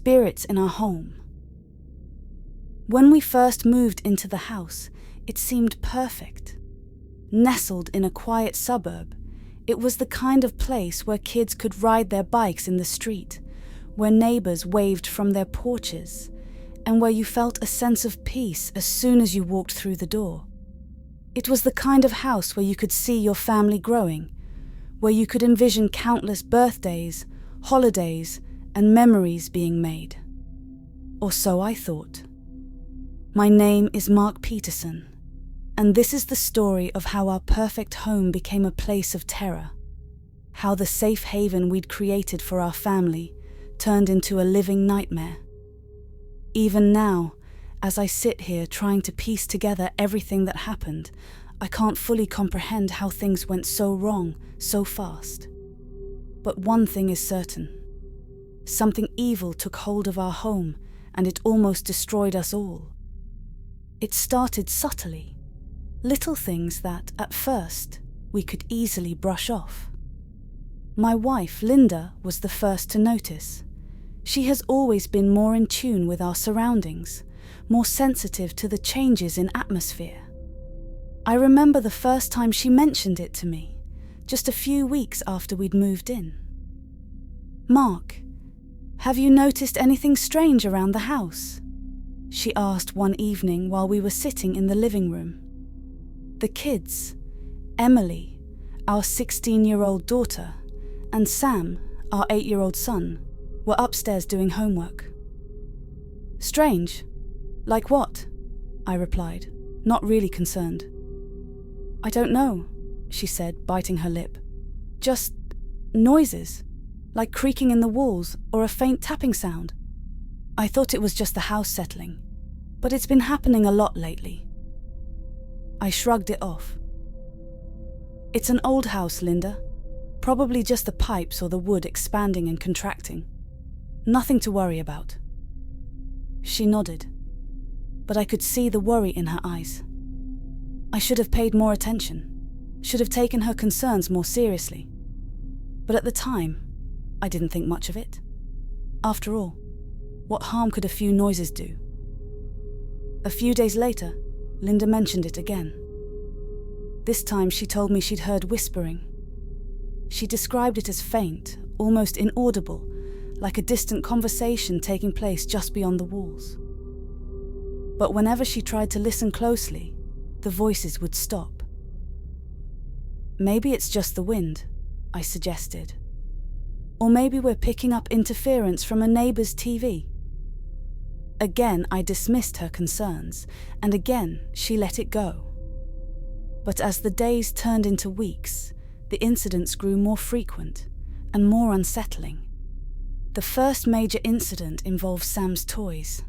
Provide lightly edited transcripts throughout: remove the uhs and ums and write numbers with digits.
spirits in our home. When we first moved into the house, it seemed perfect. Nestled in a quiet suburb, it was the kind of place where kids could ride their bikes in the street, where neighbors waved from their porches, and where you felt a sense of peace as soon as you walked through the door. It was the kind of house where you could see your family growing, where you could envision countless birthdays, holidays, and memories being made. Or so I thought. My name is Mark Peterson, and this is the story of how our perfect home became a place of terror, how the safe haven we'd created for our family turned into a living nightmare. Even now, as I sit here trying to piece together everything that happened, I can't fully comprehend how things went so wrong so fast. But one thing is certain. Something evil took hold of our home, and it almost destroyed us all. It started subtly, little things that, at first, we could easily brush off. My wife, Linda, was the first to notice. She has always been more in tune with our surroundings, more sensitive to the changes in atmosphere. I remember the first time she mentioned it to me, just a few weeks after we'd moved in. "Mark, have you noticed anything strange around the house?" she asked one evening while we were sitting in the living room. The kids, Emily, our 16-year-old daughter, and Sam, our 8-year-old son, were upstairs doing homework. "Strange? Like what?" I replied, not really concerned. "I don't know," she said, biting her lip. "Just noises, like creaking in the walls or a faint tapping sound. I thought it was just the house settling, but it's been happening a lot lately." I shrugged it off. "It's an old house, Linda. Probably just the pipes or the wood expanding and contracting. Nothing to worry about." She nodded, but I could see the worry in her eyes. I should have paid more attention, should have taken her concerns more seriously. But at the time, I didn't think much of it. After all, what harm could a few noises do? A few days later, Linda mentioned it again. This time she told me she'd heard whispering. She described it as faint, almost inaudible, like a distant conversation taking place just beyond the walls. But whenever she tried to listen closely, the voices would stop. "Maybe it's just the wind," I suggested. "Or maybe we're picking up interference from a neighbor's TV." Again, I dismissed her concerns, and again, she let it go. But as the days turned into weeks, the incidents grew more frequent and more unsettling. The first major incident involved Sam's toys.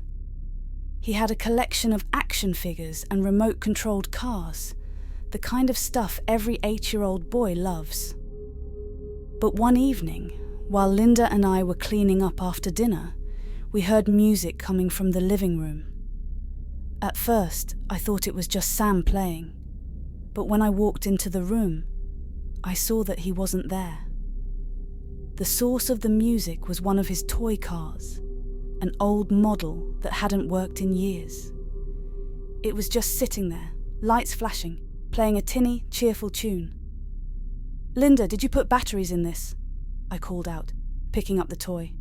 He had a collection of action figures and remote-controlled cars, the kind of stuff every 8-year-old boy loves. But one evening, while Linda and I were cleaning up after dinner, we heard music coming from the living room. At first, I thought it was just Sam playing, but when I walked into the room, I saw that he wasn't there. The source of the music was one of his toy cars, an old model that hadn't worked in years. It was just sitting there, lights flashing, playing a tinny, cheerful tune. "Linda, did you put batteries in this?" I called out, picking up the toy.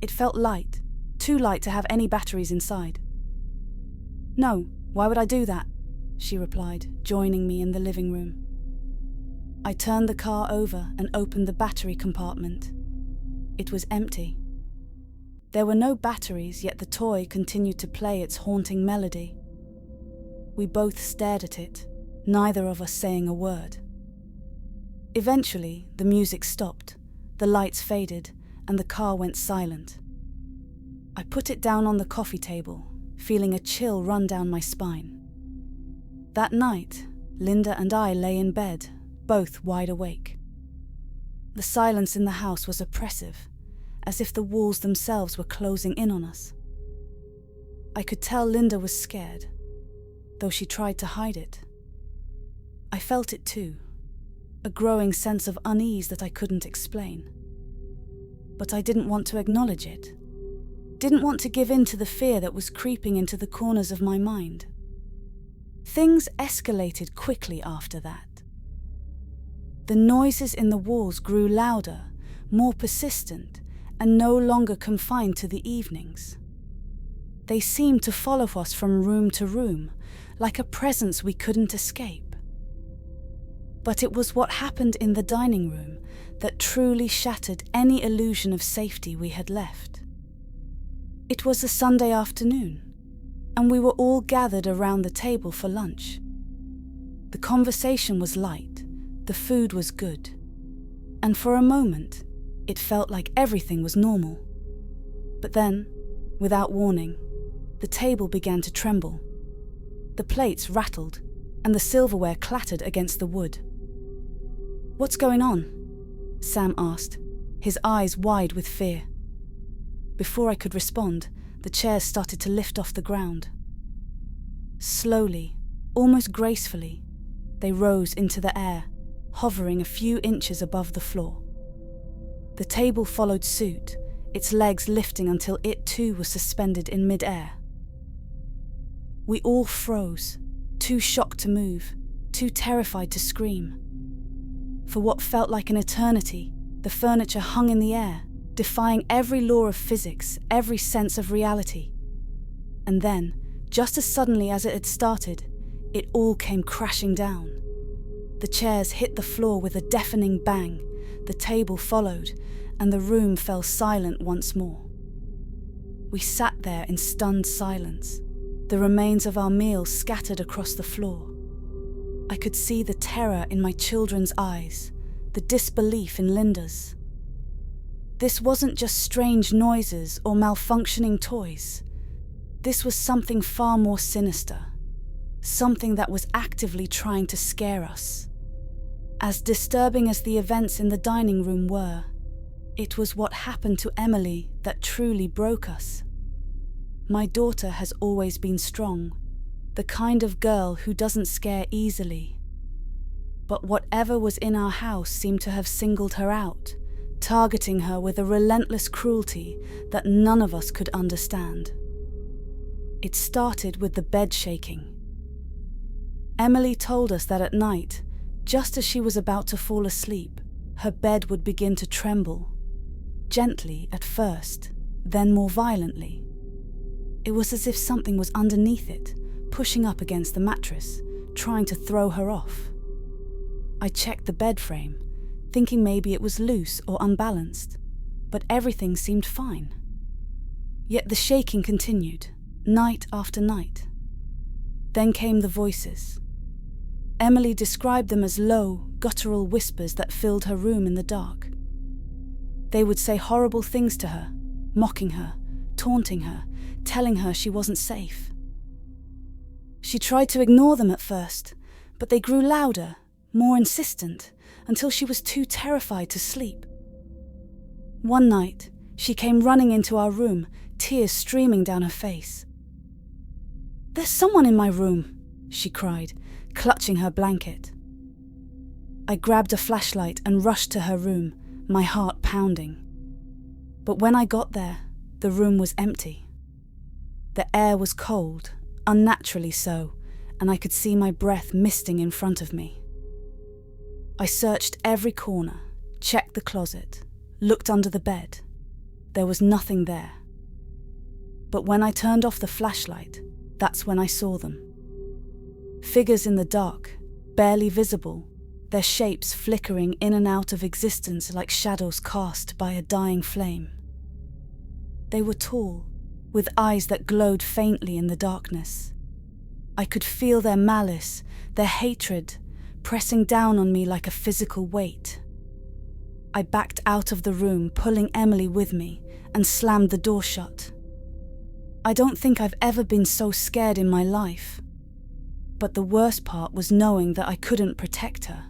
It felt light, too light to have any batteries inside. "No, why would I do that?" she replied, joining me in the living room. I turned the car over and opened the battery compartment. It was empty. There were no batteries, yet the toy continued to play its haunting melody. We both stared at it, neither of us saying a word. Eventually, the music stopped, the lights faded, and the car went silent. I put it down on the coffee table, feeling a chill run down my spine. That night, Linda and I lay in bed, both wide awake. The silence in the house was oppressive, as if the walls themselves were closing in on us. I could tell Linda was scared, though she tried to hide it. I felt it too, a growing sense of unease that I couldn't explain. But I didn't want to acknowledge it. didn't want to give in to the fear that was creeping into the corners of my mind. Things escalated quickly after that. The noises in the walls grew louder, more persistent, and no longer confined to the evenings. They seemed to follow us from room to room, like a presence we couldn't escape. But it was what happened in the dining room that truly shattered any illusion of safety we had left. It was a Sunday afternoon, and we were all gathered around the table for lunch. The conversation was light, the food was good, and for a moment, it felt like everything was normal. But then, without warning, the table began to tremble. The plates rattled, and the silverware clattered against the wood. "What's going on?" Sam asked, his eyes wide with fear. Before I could respond, the chairs started to lift off the ground. Slowly, almost gracefully, they rose into the air, hovering a few inches above the floor. The table followed suit, its legs lifting until it too was suspended in mid-air. We all froze, too shocked to move, too terrified to scream. For what felt like an eternity, the furniture hung in the air, defying every law of physics, every sense of reality. And then, just as suddenly as it had started, it all came crashing down. The chairs hit the floor with a deafening bang, the table followed, and the room fell silent once more. We sat there in stunned silence, the remains of our meal scattered across the floor. I could see the terror in my children's eyes, the disbelief in Linda's. This wasn't just strange noises or malfunctioning toys. This was something far more sinister, something that was actively trying to scare us. As disturbing as the events in the dining room were, it was what happened to Emily that truly broke us. My daughter has always been strong, the kind of girl who doesn't scare easily. But whatever was in our house seemed to have singled her out, targeting her with a relentless cruelty that none of us could understand. It started with the bed shaking. Emily told us that at night, just as she was about to fall asleep, her bed would begin to tremble, gently at first, then more violently. It was as if something was underneath it, pushing up against the mattress, trying to throw her off. I checked the bed frame, thinking maybe it was loose or unbalanced, but everything seemed fine. Yet the shaking continued, night after night. Then came the voices. Emily described them as low, guttural whispers that filled her room in the dark. They would say horrible things to her, mocking her, taunting her, telling her she wasn't safe. She tried to ignore them at first, but they grew louder, more insistent, until she was too terrified to sleep. One night, she came running into our room, tears streaming down her face. "There's someone in my room," she cried, clutching her blanket. I grabbed a flashlight and rushed to her room, my heart pounding. But when I got there, the room was empty. The air was cold, unnaturally so, and I could see my breath misting in front of me. I searched every corner, checked the closet, looked under the bed. There was nothing there. But when I turned off the flashlight, that's when I saw them. Figures in the dark, barely visible, their shapes flickering in and out of existence like shadows cast by a dying flame. They were tall, with eyes that glowed faintly in the darkness. I could feel their malice, their hatred, pressing down on me like a physical weight. I backed out of the room, pulling Emily with me, and slammed the door shut. I don't think I've ever been so scared in my life. But the worst part was knowing that I couldn't protect her,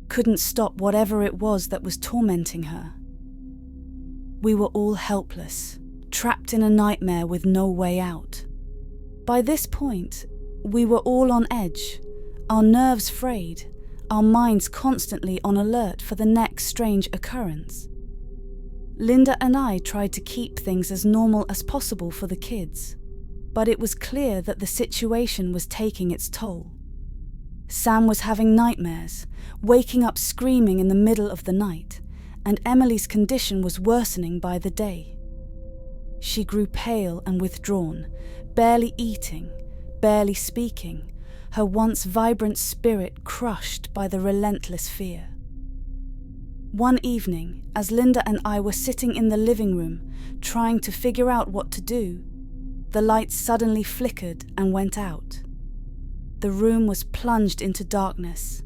couldn't stop whatever it was that was tormenting her. We were all helpless, trapped in a nightmare with no way out. By this point, we were all on edge, our nerves frayed, our minds constantly on alert for the next strange occurrence. Linda and I tried to keep things as normal as possible for the kids, but it was clear that the situation was taking its toll. Sam was having nightmares, waking up screaming in the middle of the night, and Emily's condition was worsening by the day. She grew pale and withdrawn, barely eating, barely speaking, her once vibrant spirit crushed by the relentless fear. One evening, as Linda and I were sitting in the living room, trying to figure out what to do, the lights suddenly flickered and went out. The room was plunged into darkness,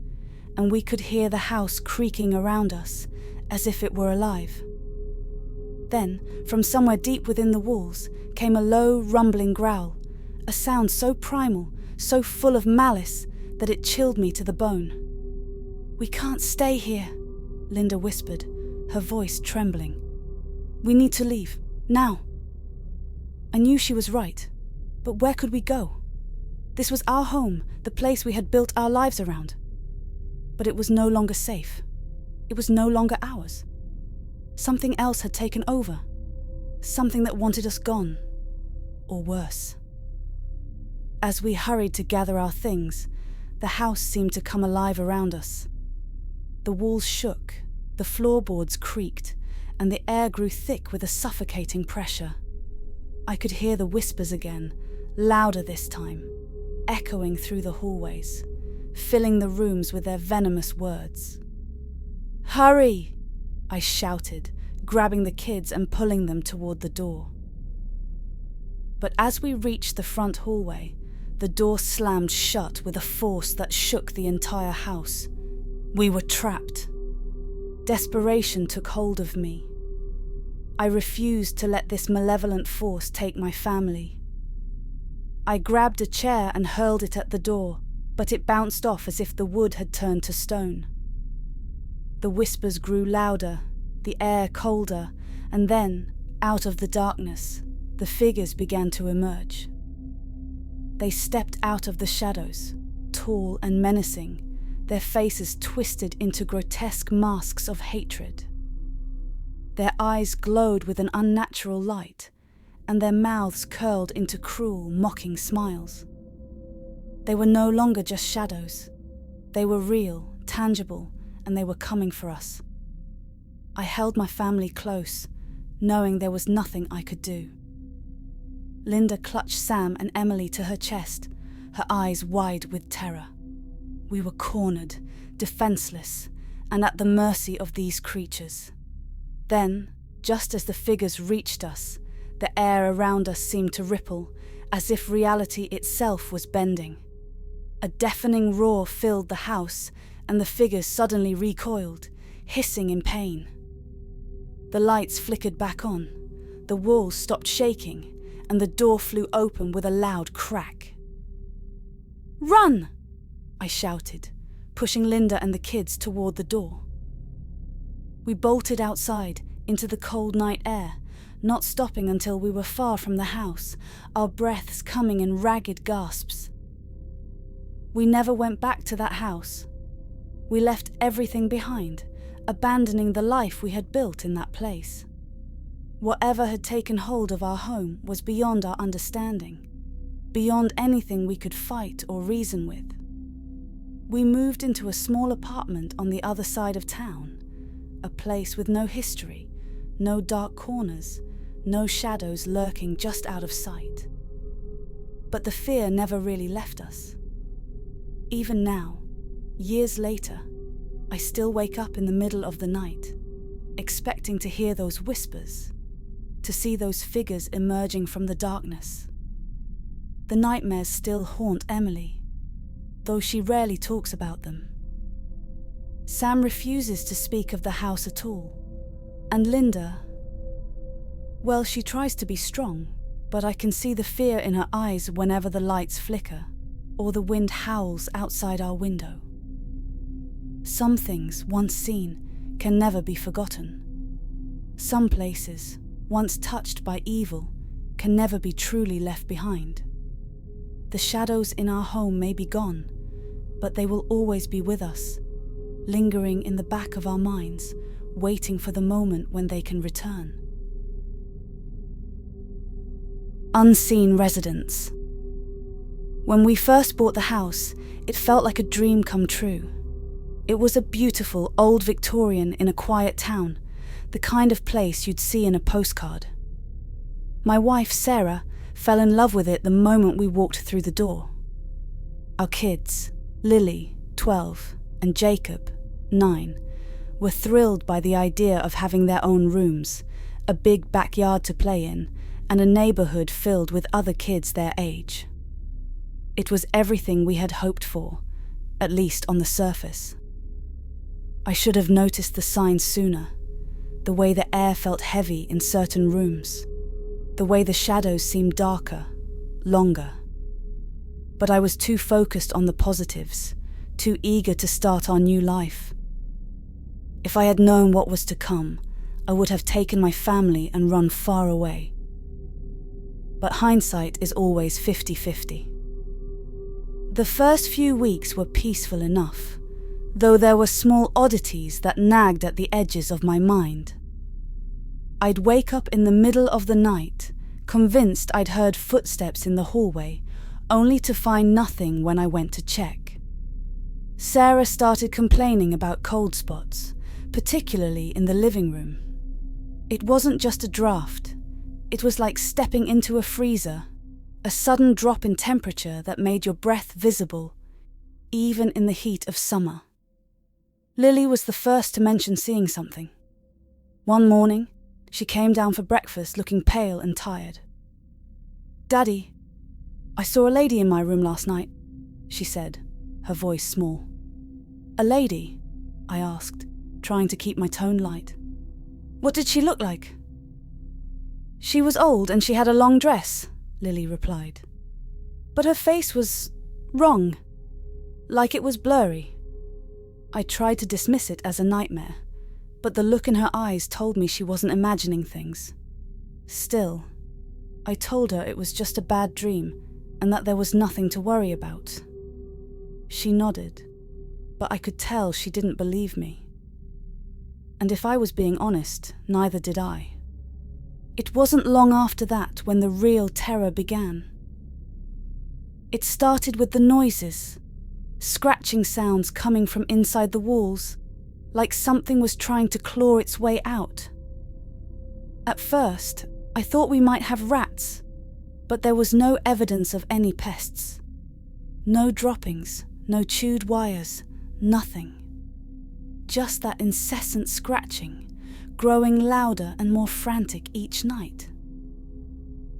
and we could hear the house creaking around us, as if it were alive. Then, from somewhere deep within the walls, came a low, rumbling growl, a sound so primal, so full of malice, that it chilled me to the bone. "We can't stay here," Linda whispered, her voice trembling. "We need to leave, now." I knew she was right, but where could we go? This was our home, the place we had built our lives around. But it was no longer safe. It was no longer ours. Something else had taken over. Something that wanted us gone. Or worse. As we hurried to gather our things, the house seemed to come alive around us. The walls shook, the floorboards creaked, and the air grew thick with a suffocating pressure. I could hear the whispers again, louder this time, echoing through the hallways, filling the rooms with their venomous words. "Hurry!" I shouted, grabbing the kids and pulling them toward the door. But as we reached the front hallway, the door slammed shut with a force that shook the entire house. We were trapped. Desperation took hold of me. I refused to let this malevolent force take my family. I grabbed a chair and hurled it at the door, but it bounced off as if the wood had turned to stone. The whispers grew louder, the air colder, and then, out of the darkness, the figures began to emerge. They stepped out of the shadows, tall and menacing, their faces twisted into grotesque masks of hatred. Their eyes glowed with an unnatural light, and their mouths curled into cruel, mocking smiles. They were no longer just shadows. They were real, tangible, and they were coming for us. I held my family close, knowing there was nothing I could do. Linda clutched Sam and Emily to her chest, her eyes wide with terror. We were cornered, defenseless, and at the mercy of these creatures. Then, just as the figures reached us, the air around us seemed to ripple, as if reality itself was bending. A deafening roar filled the house, and the figures suddenly recoiled, hissing in pain. The lights flickered back on, the walls stopped shaking, and the door flew open with a loud crack. "Run!" I shouted, pushing Linda and the kids toward the door. We bolted outside, into the cold night air, not stopping until we were far from the house, our breaths coming in ragged gasps. We never went back to that house. We left everything behind, abandoning the life we had built in that place. Whatever had taken hold of our home was beyond our understanding, beyond anything we could fight or reason with. We moved into a small apartment on the other side of town, a place with no history, no dark corners, no shadows lurking just out of sight. But the fear never really left us. Even now, years later, I still wake up in the middle of the night, expecting to hear those whispers, to see those figures emerging from the darkness. The nightmares still haunt Emily, though she rarely talks about them. Sam refuses to speak of the house at all, and Linda, well, she tries to be strong, but I can see the fear in her eyes whenever the lights flicker, or the wind howls outside our window. Some things, once seen, can never be forgotten. Some places, once touched by evil, can never be truly left behind. The shadows in our home may be gone, but they will always be with us, lingering in the back of our minds, waiting for the moment when they can return. Unseen residents. When we first bought the house, it felt like a dream come true. It was a beautiful old Victorian in a quiet town, the kind of place you'd see in a postcard. My wife, Sarah, fell in love with it the moment we walked through the door. Our kids, Lily, 12, and Jacob, 9, were thrilled by the idea of having their own rooms, a big backyard to play in, and a neighborhood filled with other kids their age. It was everything we had hoped for, at least on the surface. I should have noticed the signs sooner, the way the air felt heavy in certain rooms, the way the shadows seemed darker, longer. But I was too focused on the positives, too eager to start our new life. If I had known what was to come, I would have taken my family and run far away. But hindsight is always 50-50. The first few weeks were peaceful enough, though there were small oddities that nagged at the edges of my mind. I'd wake up in the middle of the night, convinced I'd heard footsteps in the hallway, only to find nothing when I went to check. Sarah started complaining about cold spots, particularly in the living room. It wasn't just a draft. It was like stepping into a freezer, a sudden drop in temperature that made your breath visible, even in the heat of summer. Lily was the first to mention seeing something. One morning, she came down for breakfast looking pale and tired. "Daddy, I saw a lady in my room last night," she said, her voice small. "A lady?" I asked, trying to keep my tone light. "What did she look like?" "She was old and she had a long dress," Lily replied. "But her face was wrong, like it was blurry." I tried to dismiss it as a nightmare, but the look in her eyes told me she wasn't imagining things. Still, I told her it was just a bad dream and that there was nothing to worry about. She nodded, but I could tell she didn't believe me. And if I was being honest, neither did I. It wasn't long after that when the real terror began. It started with the noises, scratching sounds coming from inside the walls, like something was trying to claw its way out. At first, I thought we might have rats, but there was no evidence of any pests. No droppings, no chewed wires, nothing. Just that incessant scratching, growing louder and more frantic each night.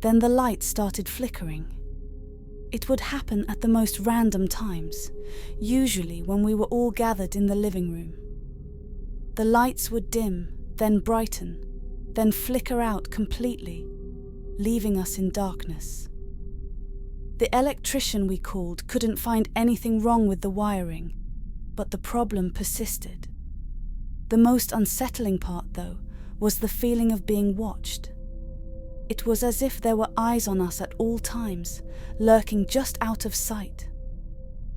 Then the light started flickering. It would happen at the most random times, usually when we were all gathered in the living room. The lights would dim, then brighten, then flicker out completely, leaving us in darkness. The electrician we called couldn't find anything wrong with the wiring, but the problem persisted. The most unsettling part, though, was the feeling of being watched. It was as if there were eyes on us at all times, lurking just out of sight.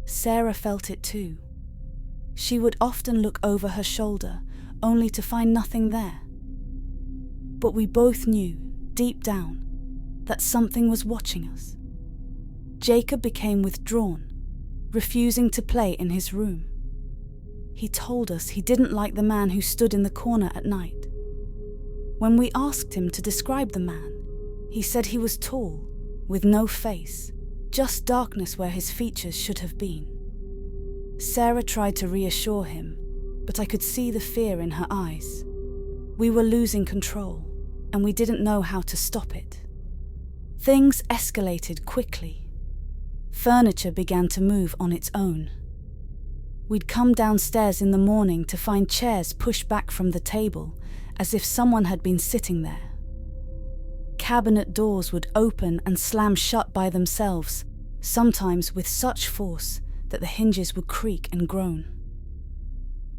Sarah felt it too. She would often look over her shoulder, only to find nothing there. But we both knew, deep down, that something was watching us. Jacob became withdrawn, refusing to play in his room. He told us he didn't like the man who stood in the corner at night. When we asked him to describe the man, he said he was tall, with no face, just darkness where his features should have been. Sarah tried to reassure him, but I could see the fear in her eyes. We were losing control, and we didn't know how to stop it. Things escalated quickly. Furniture began to move on its own. We'd come downstairs in the morning to find chairs pushed back from the table, as if someone had been sitting there. Cabinet doors would open and slam shut by themselves, sometimes with such force that the hinges would creak and groan.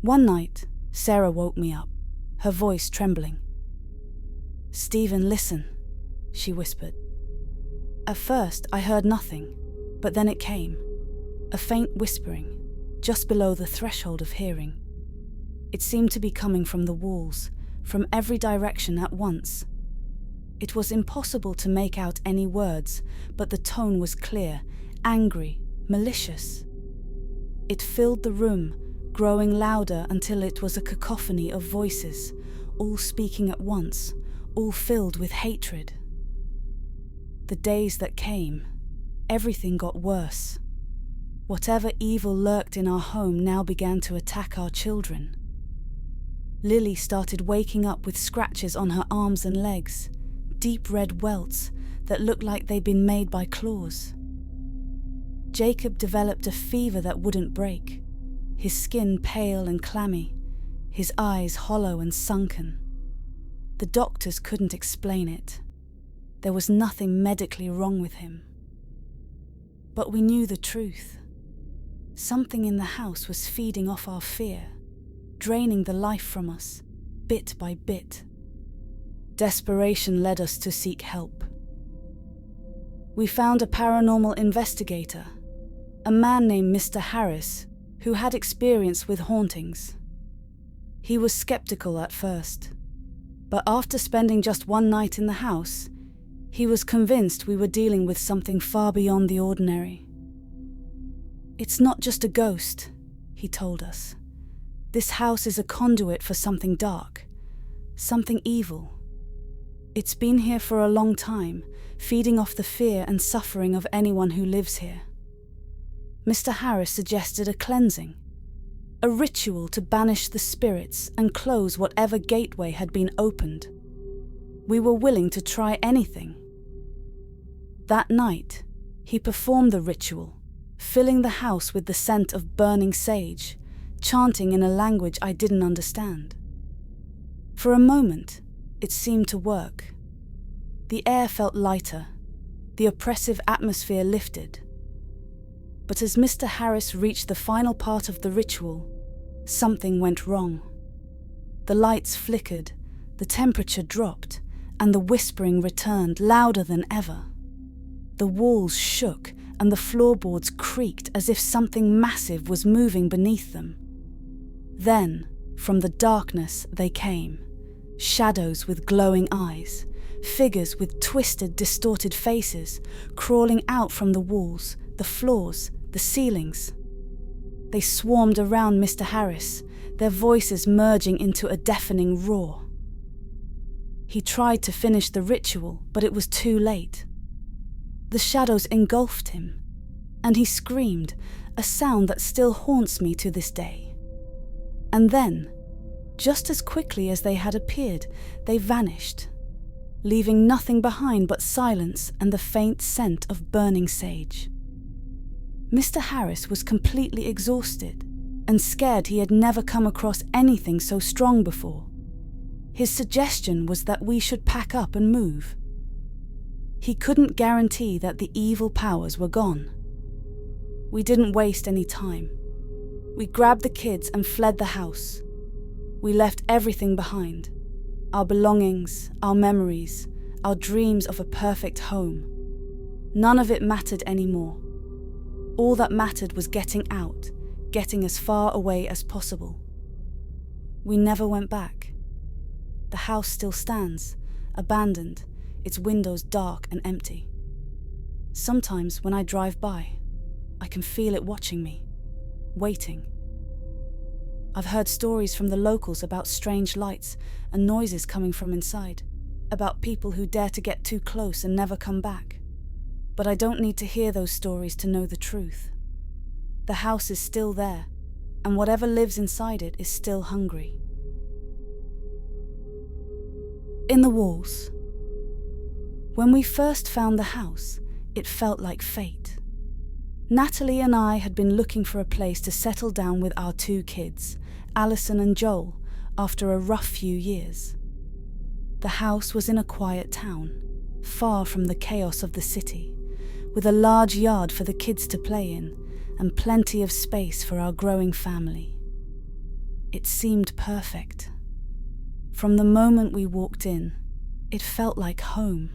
One night, Sarah woke me up, her voice trembling. "Stephen, listen," she whispered. At first, I heard nothing, but then it came, a faint whispering, just below the threshold of hearing. It seemed to be coming from the walls, from every direction at once. It was impossible to make out any words, but the tone was clear, angry, malicious. It filled the room, growing louder until it was a cacophony of voices, all speaking at once, all filled with hatred. The days that came, everything got worse. Whatever evil lurked in our home now began to attack our children. Lily started waking up with scratches on her arms and legs, deep red welts that looked like they'd been made by claws. Jacob developed a fever that wouldn't break, his skin pale and clammy, his eyes hollow and sunken. The doctors couldn't explain it. There was nothing medically wrong with him. But we knew the truth. Something in the house was feeding off our fear, draining the life from us, bit by bit. Desperation led us to seek help. We found a paranormal investigator, a man named Mr. Harris, who had experience with hauntings. He was skeptical at first, but after spending just one night in the house, he was convinced we were dealing with something far beyond the ordinary. "It's not just a ghost," he told us. "This house is a conduit for something dark, something evil. It's been here for a long time, feeding off the fear and suffering of anyone who lives here." Mr. Harris suggested a cleansing, a ritual to banish the spirits and close whatever gateway had been opened. We were willing to try anything. That night, he performed the ritual, filling the house with the scent of burning sage, chanting in a language I didn't understand. For a moment, it seemed to work. The air felt lighter, the oppressive atmosphere lifted. But as Mr. Harris reached the final part of the ritual, something went wrong. The lights flickered, the temperature dropped, and the whispering returned louder than ever. The walls shook and the floorboards creaked as if something massive was moving beneath them. Then, from the darkness they came, shadows with glowing eyes, figures with twisted, distorted faces, crawling out from the walls, the floors, the ceilings. They swarmed around Mr. Harris, their voices merging into a deafening roar. He tried to finish the ritual, but it was too late. The shadows engulfed him, and he screamed, a sound that still haunts me to this day. And then, just as quickly as they had appeared, they vanished, leaving nothing behind but silence and the faint scent of burning sage. Mr. Harris was completely exhausted and scared he had never come across anything so strong before. His suggestion was that we should pack up and move. He couldn't guarantee that the evil powers were gone. We didn't waste any time. We grabbed the kids and fled the house. We left everything behind. Our belongings, our memories, our dreams of a perfect home. None of it mattered anymore. All that mattered was getting out, getting as far away as possible. We never went back. The house still stands, abandoned, its windows dark and empty. Sometimes when I drive by, I can feel it watching me, waiting. I've heard stories from the locals about strange lights and noises coming from inside, about people who dare to get too close and never come back. But I don't need to hear those stories to know the truth. The house is still there, and whatever lives inside it is still hungry. In the walls. When we first found the house, it felt like fate. Natalie and I had been looking for a place to settle down with our 2 kids, Alison and Joel, after a rough few years. The house was in a quiet town, far from the chaos of the city, with a large yard for the kids to play in and plenty of space for our growing family. It seemed perfect. From the moment we walked in, it felt like home.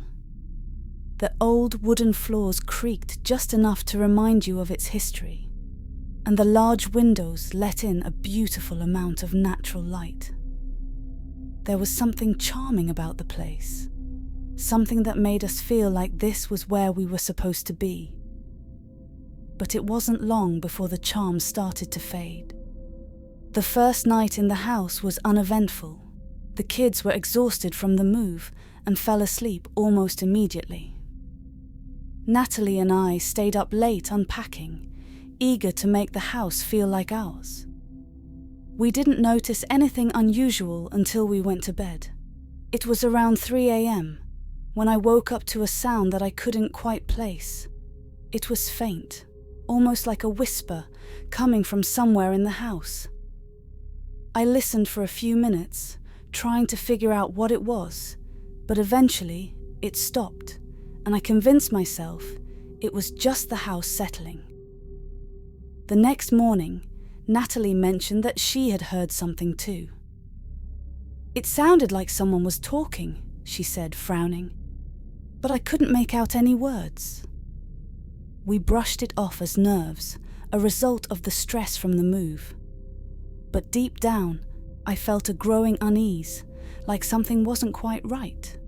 The old wooden floors creaked just enough to remind you of its history, and the large windows let in a beautiful amount of natural light. There was something charming about the place, something that made us feel like this was where we were supposed to be. But it wasn't long before the charm started to fade. The first night in the house was uneventful. The kids were exhausted from the move and fell asleep almost immediately. Natalie and I stayed up late unpacking, eager to make the house feel like ours. We didn't notice anything unusual until we went to bed. It was around 3 a.m. when I woke up to a sound that I couldn't quite place. It was faint, almost like a whisper coming from somewhere in the house. I listened for a few minutes, trying to figure out what it was, but eventually it stopped, and I convinced myself it was just the house settling. The next morning, Natalie mentioned that she had heard something too. "It sounded like someone was talking," she said, frowning, "but I couldn't make out any words." We brushed it off as nerves, a result of the stress from the move. But deep down, I felt a growing unease, like something wasn't quite right.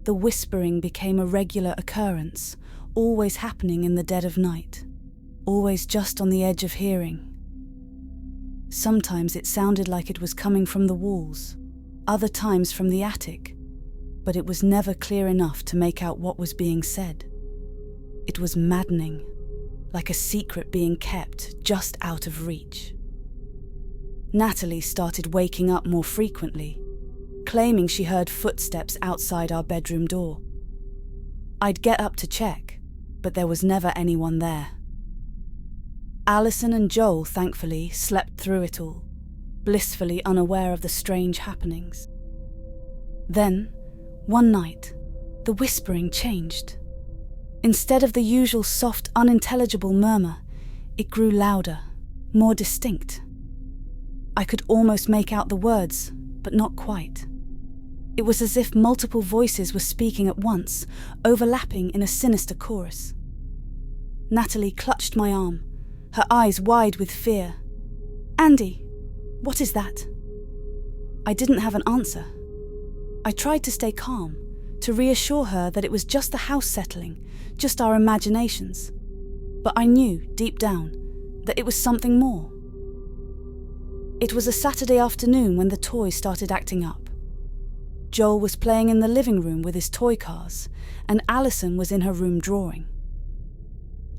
The whispering became a regular occurrence, always happening in the dead of night, always just on the edge of hearing. Sometimes it sounded like it was coming from the walls, other times from the attic, but it was never clear enough to make out what was being said. It was maddening, like a secret being kept just out of reach. Natalie started waking up more frequently, claiming she heard footsteps outside our bedroom door. I'd get up to check, but there was never anyone there. Alison and Joel, thankfully, slept through it all, blissfully unaware of the strange happenings. Then, one night, the whispering changed. Instead of the usual soft, unintelligible murmur, it grew louder, more distinct. I could almost make out the words, but not quite. It was as if multiple voices were speaking at once, overlapping in a sinister chorus. Natalie clutched my arm, her eyes wide with fear. "Andy, what is that?" I didn't have an answer. I tried to stay calm, to reassure her that it was just the house settling, just our imaginations. But I knew, deep down, that it was something more. It was a Saturday afternoon when the toys started acting up. Joel was playing in the living room with his toy cars, and Alison was in her room drawing.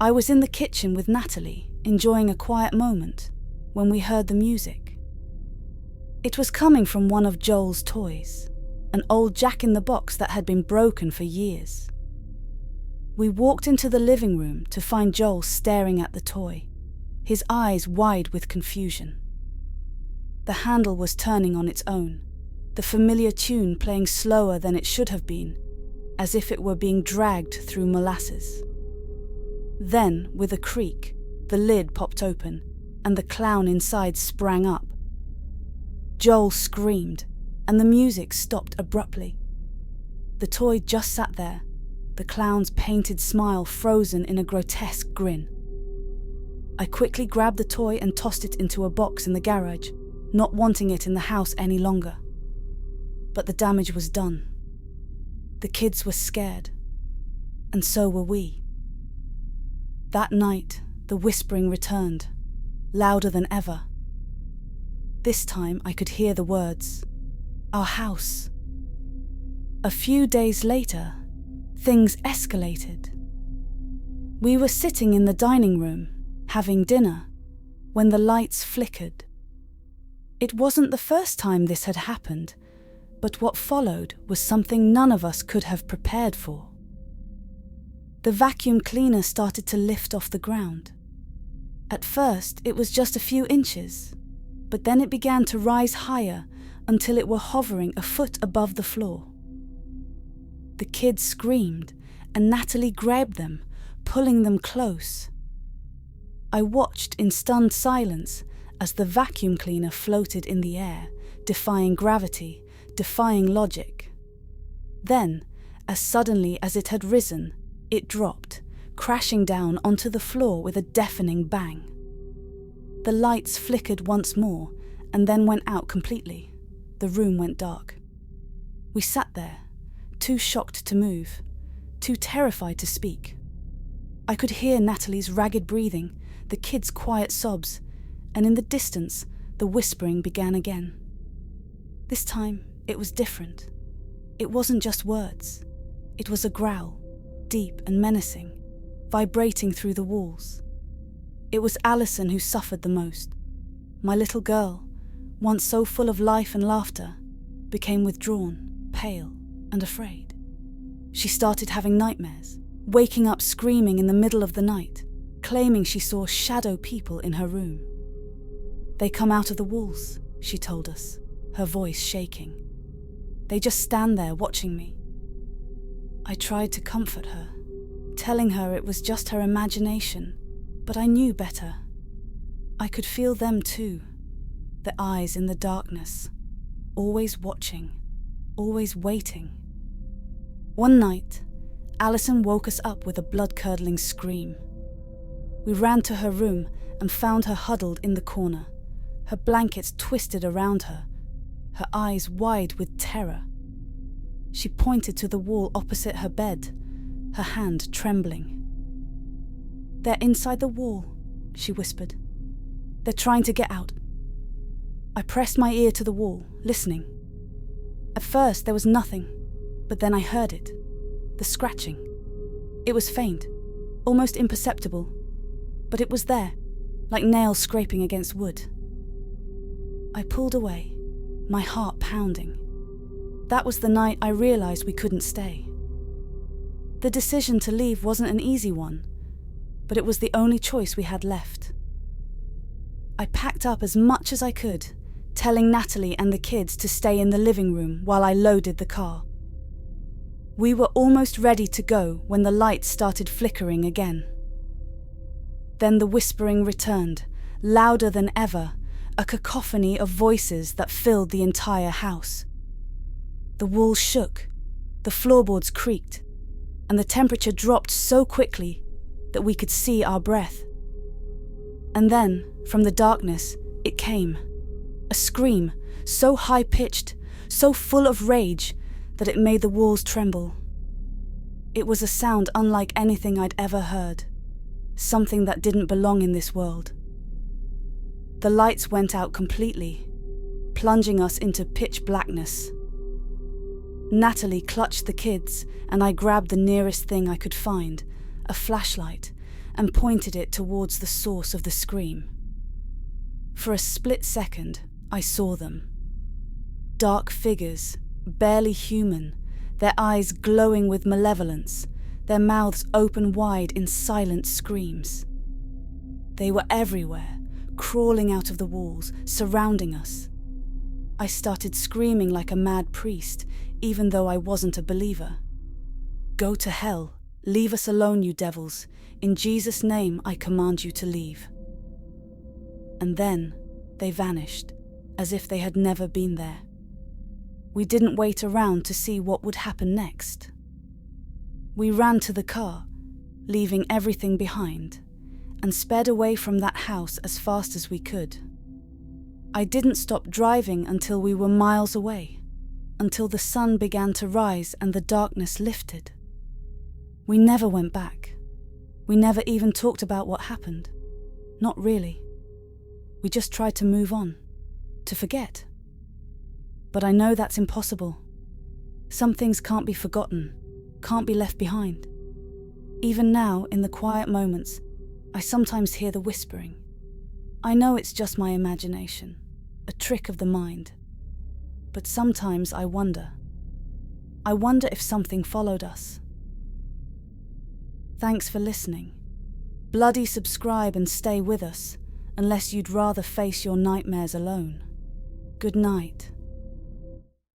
I was in the kitchen with Natalie, enjoying a quiet moment, when we heard the music. It was coming from one of Joel's toys, an old jack-in-the-box that had been broken for years. We walked into the living room to find Joel staring at the toy, his eyes wide with confusion. The handle was turning on its own, the familiar tune playing slower than it should have been, as if it were being dragged through molasses. Then, with a creak, the lid popped open, and the clown inside sprang up. Joel screamed, and the music stopped abruptly. The toy just sat there, the clown's painted smile frozen in a grotesque grin. I quickly grabbed the toy and tossed it into a box in the garage, not wanting it in the house any longer. But the damage was done. The kids were scared, and so were we. That night, the whispering returned, louder than ever. This time I could hear the words, "Our house." A few days later, things escalated. We were sitting in the dining room, having dinner, when the lights flickered. It wasn't the first time this had happened, but what followed was something none of us could have prepared for. The vacuum cleaner started to lift off the ground. At first, it was just a few inches, but then it began to rise higher until it were hovering a foot above the floor. The kids screamed, and Natalie grabbed them, pulling them close. I watched in stunned silence as the vacuum cleaner floated in the air, defying gravity, defying logic. Then, as suddenly as it had risen, it dropped, crashing down onto the floor with a deafening bang. The lights flickered once more and then went out completely. The room went dark. We sat there, too shocked to move, too terrified to speak. I could hear Natalie's ragged breathing, the kids' quiet sobs, and in the distance, the whispering began again. This time, it was different. It wasn't just words. It was a growl, deep and menacing, vibrating through the walls. It was Alison who suffered the most. My little girl, once so full of life and laughter, became withdrawn, pale, and afraid. She started having nightmares, waking up screaming in the middle of the night, claiming she saw shadow people in her room. "They come out of the walls," she told us, her voice shaking. "They just stand there watching me." I tried to comfort her, telling her it was just her imagination, but I knew better. I could feel them too, the eyes in the darkness, always watching, always waiting. One night, Alison woke us up with a blood-curdling scream. We ran to her room and found her huddled in the corner, her blankets twisted around her, her eyes wide with terror. She pointed to the wall opposite her bed, her hand trembling. "They're inside the wall," she whispered. "They're trying to get out." I pressed my ear to the wall, listening. At first there was nothing, but then I heard it, the scratching. It was faint, almost imperceptible, but it was there, like nails scraping against wood. I pulled away, my heart pounding. That was the night I realized we couldn't stay. The decision to leave wasn't an easy one, but it was the only choice we had left. I packed up as much as I could, telling Natalie and the kids to stay in the living room while I loaded the car. We were almost ready to go when the lights started flickering again. Then the whispering returned, louder than ever, a cacophony of voices that filled the entire house. The walls shook, the floorboards creaked, and the temperature dropped so quickly that we could see our breath. And then, from the darkness, it came. A scream, so high-pitched, so full of rage, that it made the walls tremble. It was a sound unlike anything I'd ever heard, something that didn't belong in this world. The lights went out completely, plunging us into pitch blackness. Natalie clutched the kids, and I grabbed the nearest thing I could find, a flashlight, and pointed it towards the source of the scream. For a split second, I saw them. Dark figures, barely human, their eyes glowing with malevolence, their mouths open wide in silent screams. They were everywhere, crawling out of the walls, surrounding us. I started screaming like a mad priest, even though I wasn't a believer. "Go to hell. Leave us alone, you devils. In Jesus' name, I command you to leave." And then they vanished, as if they had never been there. We didn't wait around to see what would happen next. We ran to the car, leaving everything behind, and sped away from that house as fast as we could. I didn't stop driving until we were miles away, until the sun began to rise and the darkness lifted. We never went back. We never even talked about what happened. Not really. We just tried to move on, to forget. But I know that's impossible. Some things can't be forgotten, can't be left behind. Even now, in the quiet moments, I sometimes hear the whispering. I know it's just my imagination, a trick of the mind. But sometimes I wonder. I wonder if something followed us. Thanks for listening. Bloody subscribe and stay with us, unless you'd rather face your nightmares alone. Good night.